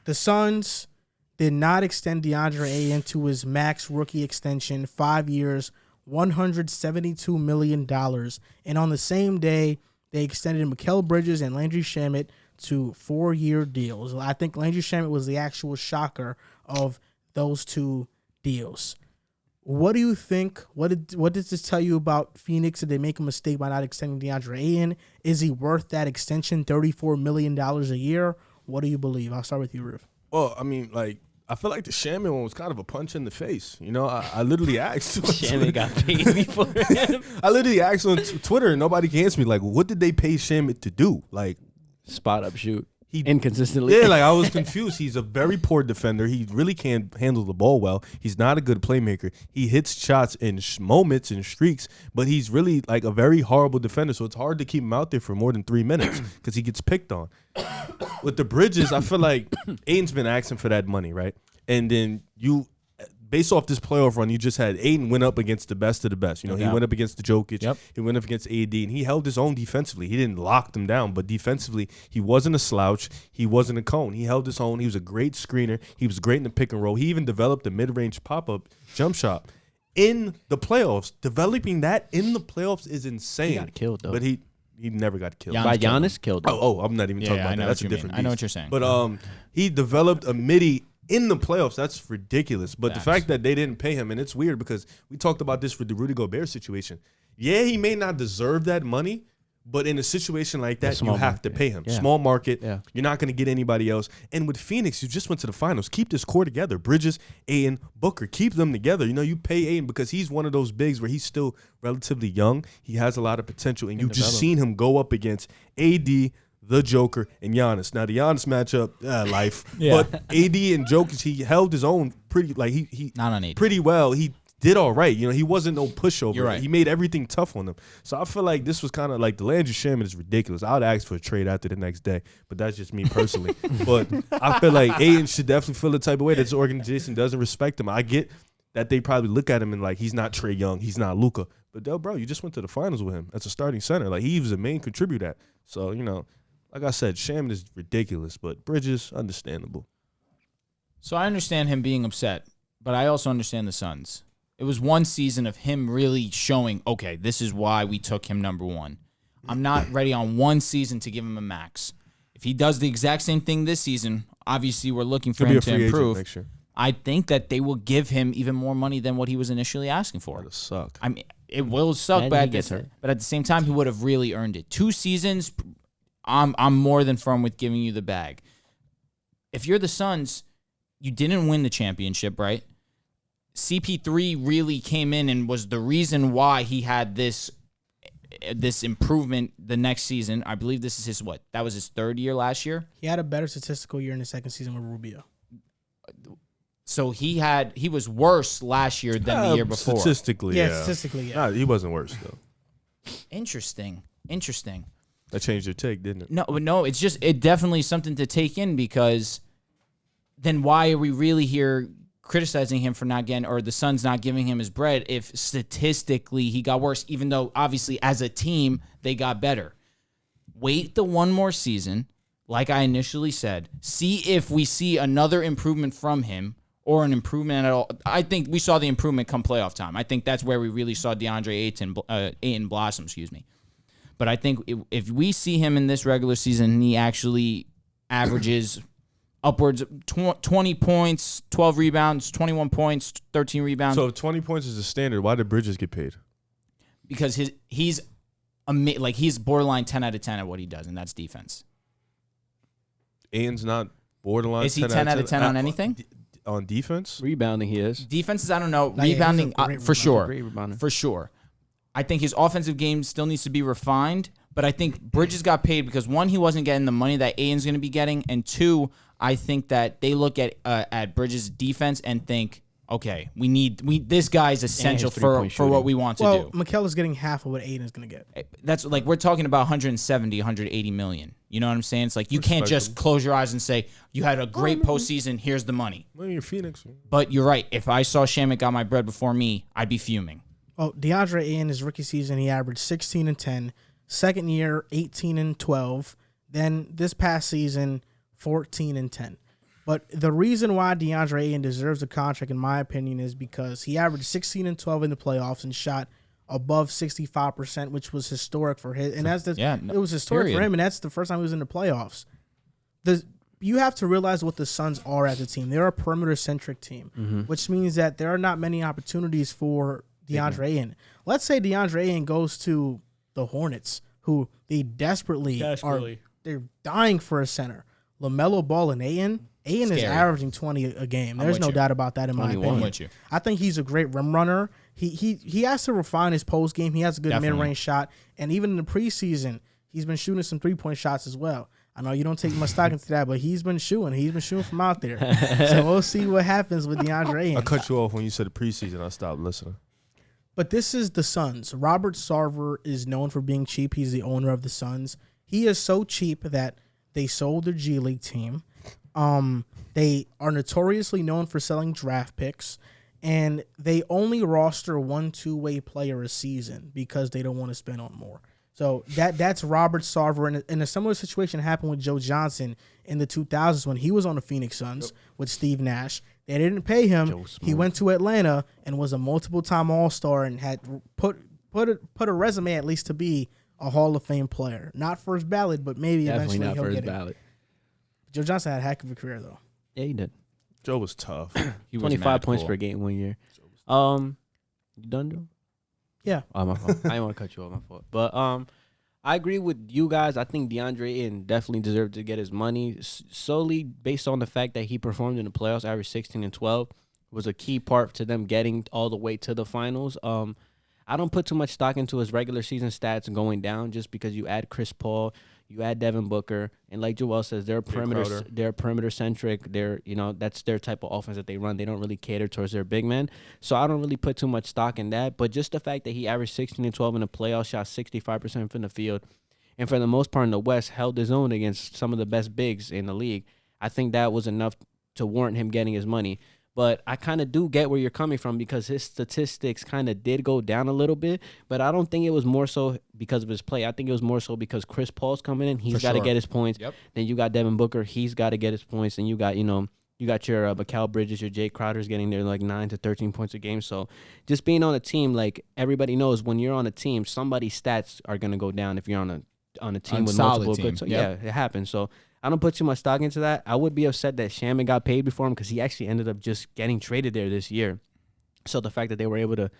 The Suns did not extend DeAndre Ayton to his max rookie extension, 5 years, $172 million. And on the same day, they extended Mikal Bridges and Landry Shamet to 4-year deals. I think Landry Shamet was the actual shocker of those two deals. What do you think? What does this tell you about Phoenix? Did they make a mistake by not extending DeAndre Ayton? Is he worth that extension, $34 million a year? What do you believe? I'll start with you, Riv. Well, I mean, I feel like the Shaman one was kind of a punch in the face. You know, I literally asked. Shaman got paid before him. I literally asked on Twitter, and nobody can answer me. Like, what did they pay Shaman to do? Like, spot up shoot. Inconsistently. Yeah, I was confused. He's a very poor defender. He really can't handle the ball well. He's not a good playmaker. He hits shots in moments and streaks, but he's really a very horrible defender. So it's hard to keep him out there for more than 3 minutes because he gets picked on. With the Bridges, I feel like Ayton's been asking for that money, right? And then based off this playoff run, you just had Ayton went up against the best of the best. You know, he went up against the Jokic. Yep. He went up against AD, and he held his own defensively. He didn't lock them down, but defensively, he wasn't a slouch. He wasn't a cone. He held his own. He was a great screener. He was great in the pick and roll. He even developed a mid-range pop-up jump shot in the playoffs. Developing that in the playoffs is insane. He got killed, though. But he never got killed. Giannis killed him. Oh, I'm not even talking about that. That's a different beast. I know what you're saying. But he developed a midi in the playoffs. That's ridiculous. But the fact that they didn't pay him, and it's weird because we talked about this with the Rudy Gobert situation. Yeah, he may not deserve that money, but in a situation like that, you have to pay him. Yeah. Small market. Yeah. You're not going to get anybody else. And with Phoenix, you just went to the finals. Keep this core together. Bridges, Ayton, Booker. Keep them together. You know, you pay Ayton because he's one of those bigs where he's still relatively young. He has a lot of potential. And you've just seen him go up against AD, the Joker, and Giannis. Now, the Giannis matchup, life. Yeah. But AD and Jokic, he held his own pretty, he Not on AD. pretty well. He did all right. You know, he wasn't no pushover. You're right. He made everything tough on them. So I feel like this was kind of like the Landry Shaman is ridiculous. I would ask for a trade after the next day, but that's just me personally. But I feel like Ayton should definitely feel the type of way that this organization doesn't respect him. I get that they probably look at him and he's not Trae Young, he's not Luka. But bro, you just went to the finals with him as a starting center. He was a main contributor. So, you know, like I said, Shaman is ridiculous, but Bridges, understandable. So I understand him being upset, but I also understand the Suns. It was one season of him really showing, okay, this is why we took him number one. I'm not ready on one season to give him a max. If he does the exact same thing this season, obviously we're looking for him to improve. Next year. I think that they will give him even more money than what he was initially asking for. That'll suck. I mean, it will suck, And but he gets hurt. at the same time, he would have really earned it. 2 seasons, I'm more than firm with giving you the bag. If you're the Suns, you didn't win the championship, right? CP3 really came in and was the reason why he had this improvement the next season. I believe this is his that was his 3rd year last year. He had a better statistical year in the second season with Rubio. So he was worse last year than the year before. Statistically, Statistically, yeah. Nah, he wasn't worse, though. Interesting. That changed their take, didn't it? No, it's just it definitely something to take in because then why are we really here criticizing him for not getting, or the Suns not giving him his bread if statistically he got worse, even though obviously as a team they got better? Wait the one more season, like I initially said, see if we see another improvement from him or an improvement at all. I think we saw the improvement come playoff time. I think that's where we really saw DeAndre Ayton blossom, But I think if we see him in this regular season and he actually averages upwards of 20 points, 12 rebounds, 21 points, 13 rebounds. So if 20 points is the standard, why did Bridges get paid? Because he's borderline 10 out of 10 at what he does, and that's defense. Ayton's not borderline. Is he 10 out of 10 on anything? On defense? Rebounding, he is. Defenses, I don't know. Yeah, he's a Rebounding, great for rebounder. sure. Great rebounder. For sure. I think his offensive game still needs to be refined, but I think Bridges got paid because, 1, he wasn't getting the money that Ayton's going to be getting, and 2, I think that they look at Bridges' defense and think, okay, this guy's essential for what we want to do. Mikal is getting half of what Ayton is going to get. That's we're talking about 170, 180 million. You know what I'm saying? It's like you can't just close your eyes and say you had a great postseason. Here's the money. Well, you're Phoenix. But you're right. If I saw Shamet got my bread before me, I'd be fuming. Well, DeAndre Ayton, his rookie season, he averaged 16 and 10. Second year, 18 and 12. Then this past season, 14 and 10. But the reason why DeAndre Ayton deserves a contract, in my opinion, is because he averaged 16 and 12 in the playoffs and shot above 65%, which was historic for his. And it was historic for him, and that's the first time he was in the playoffs. You have to realize what the Suns are as a team. They're a perimeter-centric team, which means that there are not many opportunities for DeAndre Ayton. Let's say DeAndre Ayton goes to the Hornets, who they desperately are. They're dying for a center. LaMelo Ball and Ayton is averaging 20 a game. There's no doubt about that in my opinion. I think he's a great rim runner. He has to refine his post game. He has a good mid-range shot. And even in the preseason, he's been shooting some three-point shots as well. I know you don't take much stock into that, but he's been shooting. He's been shooting from out there. So we'll see what happens with DeAndre Ayton. I cut you off when you said the preseason. I stopped listening. But this is the Suns. Robert Sarver is known for being cheap. He's the owner of the Suns. He is so cheap that they sold their G League team. They are notoriously known for selling draft picks, and they only roster one two-way player a season because they don't want to spend on more. So that's Robert Sarver. And a similar situation happened with Joe Johnson in the 2000s when he was on the Phoenix Suns with Steve Nash. They didn't pay him. He went to Atlanta and was a multiple-time All-Star and had put a resume at least to be a Hall of Fame player. Not first ballot, but maybe Definitely eventually not he'll first get ballot. it. Joe Johnson had a heck of a career, though. Yeah, he did. Joe was tough. He was 25 points per game 1 year. You done, Joe? Yeah. Oh, my fault. I didn't want to cut you off, my fault. But I agree with you guys. I think DeAndre Ayton definitely deserved to get his money solely based on the fact that he performed in the playoffs, averaged 16 and 12, was a key part to them getting all the way to the finals. I don't put too much stock into his regular season stats going down just because you add Chris Paul, you add Devin Booker, and like Joel says, they're perimeter centric. That's their type of offense that they run. They don't really cater towards their big men. So I don't really put too much stock in that. But just the fact that he averaged 16 and 12 in the playoffs, shot 65% from the field, and for the most part in the West, held his own against some of the best bigs in the league. I think that was enough to warrant him getting his money. But I kind of do get where you're coming from because his statistics kind of did go down a little bit. But I don't think it was more so because of his play. I think it was more so because Chris Paul's coming in. He's got to get his points. Yep. Then you got Devin Booker. He's got to get his points. And you got, your Mikal Bridges, your Jay Crowder's getting there like 9 to 13 points a game. So just being on a team, like everybody knows when you're on a team, somebody's stats are going to go down if you're on a team with multiple good. So yeah, it happens. So I don't put too much stock into that. I would be upset that Shaman got paid before him because he actually ended up just getting traded there this year. So the fact that they were able to,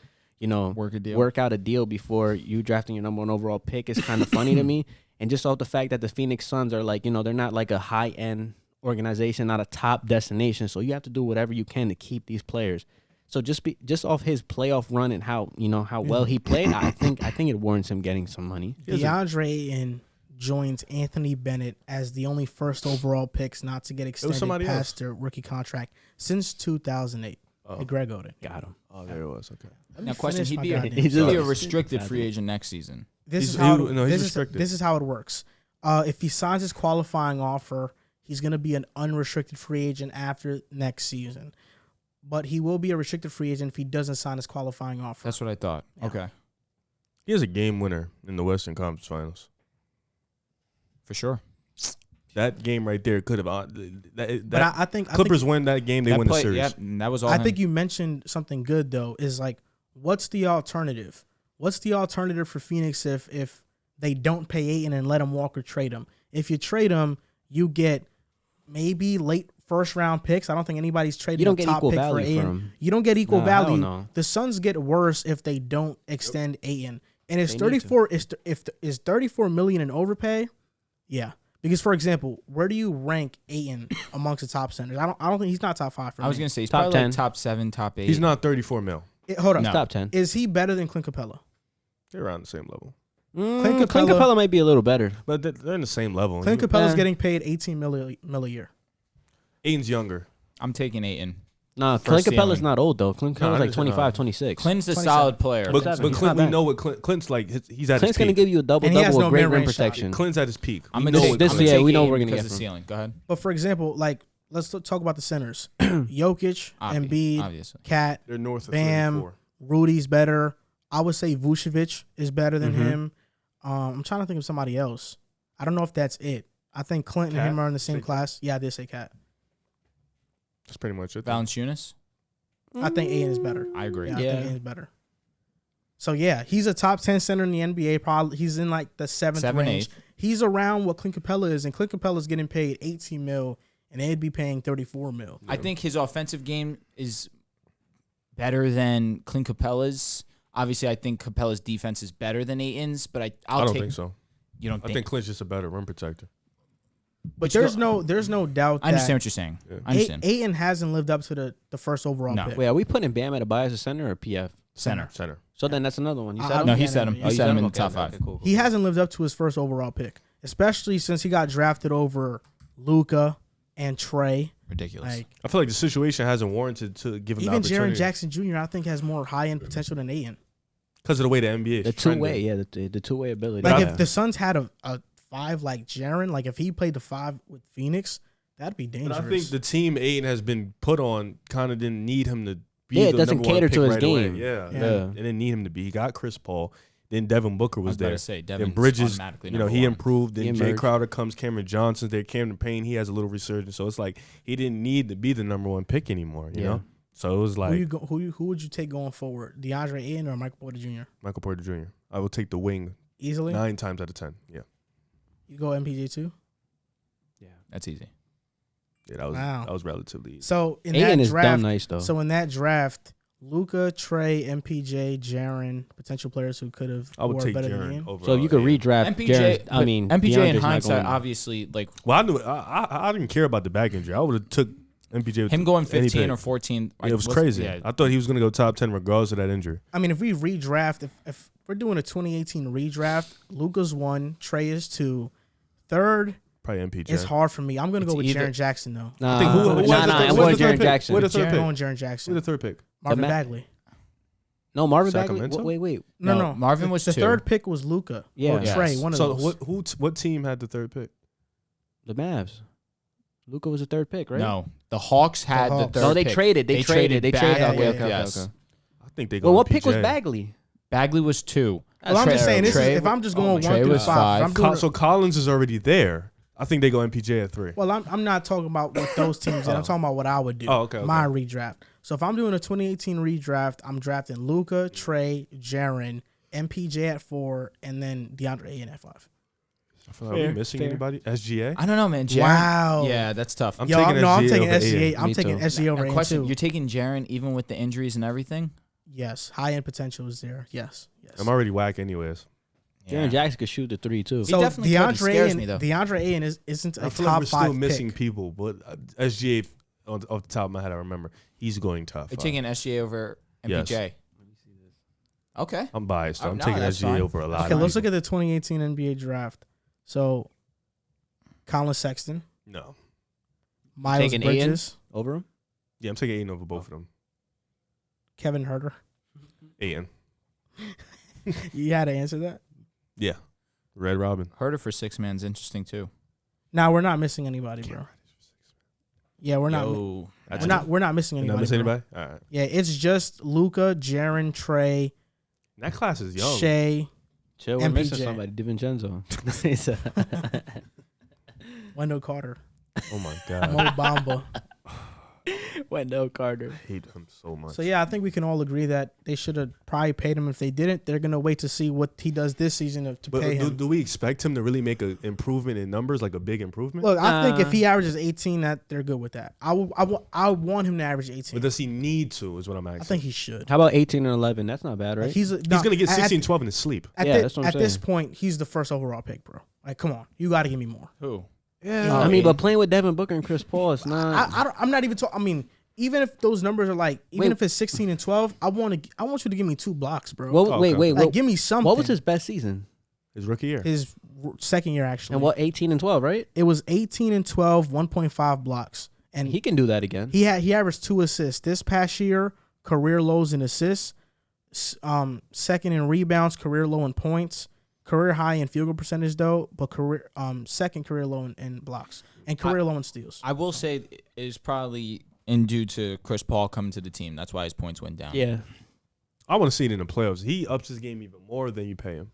work out a deal before you drafting your number one overall pick is kind of funny to me. And just off the fact that the Phoenix Suns are like, they're not like a high-end organization, not a top destination. So you have to do whatever you can to keep these players. So just off his playoff run and how well he played, I think it warrants him getting some money. DeAndre Ayton joins Anthony Bennett as the only first overall picks not to get extended past their rookie contract since 2008. Greg Oden. Got him. Oh, there it was. Okay. Now, question: He'd be a restricted free agent next season. This is how it works. If he signs his qualifying offer, he's going to be an unrestricted free agent after next season. But he will be a restricted free agent if he doesn't sign his qualifying offer. That's what I thought. Yeah. Okay. He is a game winner in the Western Conference Finals. For sure. That game right there could have. But I think Clippers win that game. They win the series. Yep, that was all. I think you mentioned something good though. Is like, what's the alternative? What's the alternative for Phoenix if they don't pay Ayton and let him walk or trade him? If you trade him, you get maybe late first round picks. I don't think anybody's trading a top pick for Ayton. You don't get equal value. The Suns get worse if they don't extend Ayton. And it's 34. Is 34 million in overpay? Yeah. Because, for example, where do you rank Ayton amongst the top centers? I don't think he's not top 5 for me. I was gonna say he's top probably 10. Like top 7, top 8. He's not 34 mil. Hold on, no. Top 10. Is he better than Clint Capella? They're around the same level. Clint Capella might be a little better, but they're in the same level. Clint Capella's getting paid 18 mil a year. Ayton's younger. I'm taking Ayton. Nah, Clint Capella's not old though. Clint Capella's like 25, 26. Clint's a solid player. But Clint, we know what Clint's like. He's at his peak. Clint's gonna give you a double with great rim protection. Clint's at his peak. We know we're gonna get the ceiling. Go ahead. But for example, like let's talk about the centers. Jokic, Embiid, Kat, they're north of Bam, 34. Rudy's better. I would say Vucevic is better than him. I'm trying to think of somebody else. I don't know if that's it. I think Clint and him are in the same class. Yeah, I did say Kat. pretty much it. Valanciunas. I think Ayton is better. I agree. Yeah, I think Ayton is better. So yeah, he's a top 10 center in the NBA. Probably he's in like the 7th range. 8th. He's around what Clint Capella is, and Clint Capella is getting paid 18 mil, and they'd be paying 34 mil. I think his offensive game is better than Clint Capella's. Obviously, I think Capella's defense is better than Ayton's, but I don't think so. You don't I think Clint's just a better rim protector. But there's no doubt. I understand what you're saying. Yeah. I understand. Ayton hasn't lived up to the first overall pick. Wait, are we putting Bam Adebayo as a center or PF? Center. So then that's another one. You said I him? No, don't he get said him. him. Oh, He you said him in the Okay, top okay, 5. okay, cool. He hasn't lived up to his first overall pick, especially since he got drafted over Luka and Trey. Ridiculous. Like I feel like the situation hasn't warranted to give him even the Jaren opportunity. Jackson Jr. I think has more high end potential than Ayton. Because of the way the NBA is The trending. two-way, yeah, the two-way ability. Like yeah. if the Suns had a 5 like Jaren, like if he played the 5 with Phoenix, that'd be But dangerous. I think the team Ayton has been put on kind of didn't need him to be Yeah, it the doesn't number one cater pick to his right away. game. Yeah. Yeah. They didn't need him to be. He got Chris Paul. Then Devin Booker I was was about there. to say, Then Devin's Bridges, automatically you know, number he one. improved. Then He Jay emerged. Crowder comes, Cameron Johnson's there, Cameron Payne, he has a little resurgence. So it's like he didn't need to be the number one pick anymore, you Yeah. know? So it was like who would you take going forward? DeAndre Ayton or Michael Porter Jr.? Michael Porter Jr. I would take the wing Easily? 9 times out of 10. Yeah. You go MPJ too? That's easy. Yeah, that was Wow. relatively easy. So in Ayton that is draft, dumb nice though. so in that draft, Luka, Trey, MPJ, Jaren, potential players who could have I would were take better than Jaren Ayton. over. So if you could redraft MPJ, Jaren, I but mean, MPJ DeAndre's in not hindsight, going- obviously, like Well, I knew I didn't care about the back injury. I would have took MPJ with him going any 15 pick. or 14. It was crazy. Yeah, I thought he was going to go top 10 regardless of that injury. I mean, if we redraft, if we're doing a 2018 redraft, Luka's 1, Trey is 2, third Probably MPJ. is hard for me. I'm gonna It's go with either- Jaren Jackson though. Nah, think who was the nah, third- I'm who was going the third Jaren pick? Jackson. Who the third I'm pick? going Jaren Who's Jackson. the third pick? Marvin Ma- Bagley. No, Marvin Bagley. Sacramento? Wait. No. Marvin was the 2. third pick was Luka. Yeah. Or Trey. Yes. One of So those. what team had the third pick? The Mavs. Luka was the third pick, right? No, the Hawks had the Hawks. third No, they pick. traded. They traded. They traded. Bagley, Okay. yes. I think they go Well, what MPJ. pick was Bagley? Bagley was 2. Well, I'm Trey- just saying, Trey- if I'm just going Trey 1 through was 5, if I'm doing So Collins is already there. I think they go MPJ at 3. well, I'm not talking about what those teams did. I'm talking about what I would do. Oh, okay. My redraft. So if I'm doing a 2018 redraft, I'm drafting Luka, Trey, Jaren, MPJ at 4, and then DeAndre Ayton at 5. Are we missing anybody? SGA? I don't know, man. Jaren, Wow. Yeah, that's tough. I'm Yo, taking I'm SGA taking over SGA. Ayton. I'm Me taking too. SGA over A Ayton question: too. You're taking Jaren even with the injuries and everything? Yes, high end potential is there. Yes. I'm already whack anyways. Jaren Jackson could shoot the 3 too. So definitely could. He scares me, though. DeAndre Ayton isn't a I feel like top we're still 5 missing pick. people, but SGA, off the top of my head, I remember, he's going top You're 5. taking SGA over MPJ. Yes. Okay. I'm biased. Oh, I'm no, taking that's SGA fine. over a lot Okay, of let's people. look at the 2018 NBA draft. So, Colin Sexton, No. Miles Taking Ayton? Bridges, Over him? Yeah, I'm taking Ayton over both of them. Kevin Herter. Ayton. You had to answer that. Yeah. Red Robin. Herder for 6 man's interesting too. Now we're not missing anybody, bro. Yeah, we're not. Yo, We're not missing You're anybody. not missing bro. anybody? All right. Yeah, it's just Luka, Jaren, Trey, That class is young. Shea, Chill, we're missing MPJ. somebody. DiVincenzo. Wendell Carter, Oh my Mo God. Bamba. Wendell Carter. I hate him so much. So yeah, I think we can all agree that they should have probably paid him. If they didn't, they're gonna wait to see what he does this season to But pay him. do we expect him to really make an improvement in numbers, like a big improvement? Look, I think if he averages 18, that they're good with that. I want him to average 18. But does he need to, is what I'm asking. I think he should. How about 18 and 11? That's not bad, right? Like he's He's going to get 16, 12 in his sleep. At, Yeah, thi- that's what I'm at this saying. point, he's the first overall pick, bro. Like, come on, you got to give me more. who? Yeah. I mean, but playing with Devin Booker and Chris Paul, it's not. I'm not even talking. I mean, even if those numbers are like, even Wait. if it's 16 and 12, I want you to give me 2 blocks, bro. What, Okay. wait. Like, give me something. What was his best season? His rookie year. His second year actually? And what, 18 and 12, right? It was 18 and 12, 1.5 blocks, and He can do that again. he averaged 2 assists this past year. Career lows in assists, second in rebounds, career low in points, career high in field goal percentage though, but second career low in blocks and career low in steals. I will say it is probably in due to Chris Paul coming to the team. That's why his points went down. Yeah. I want to see it in the playoffs. He ups his game even more than you pay him.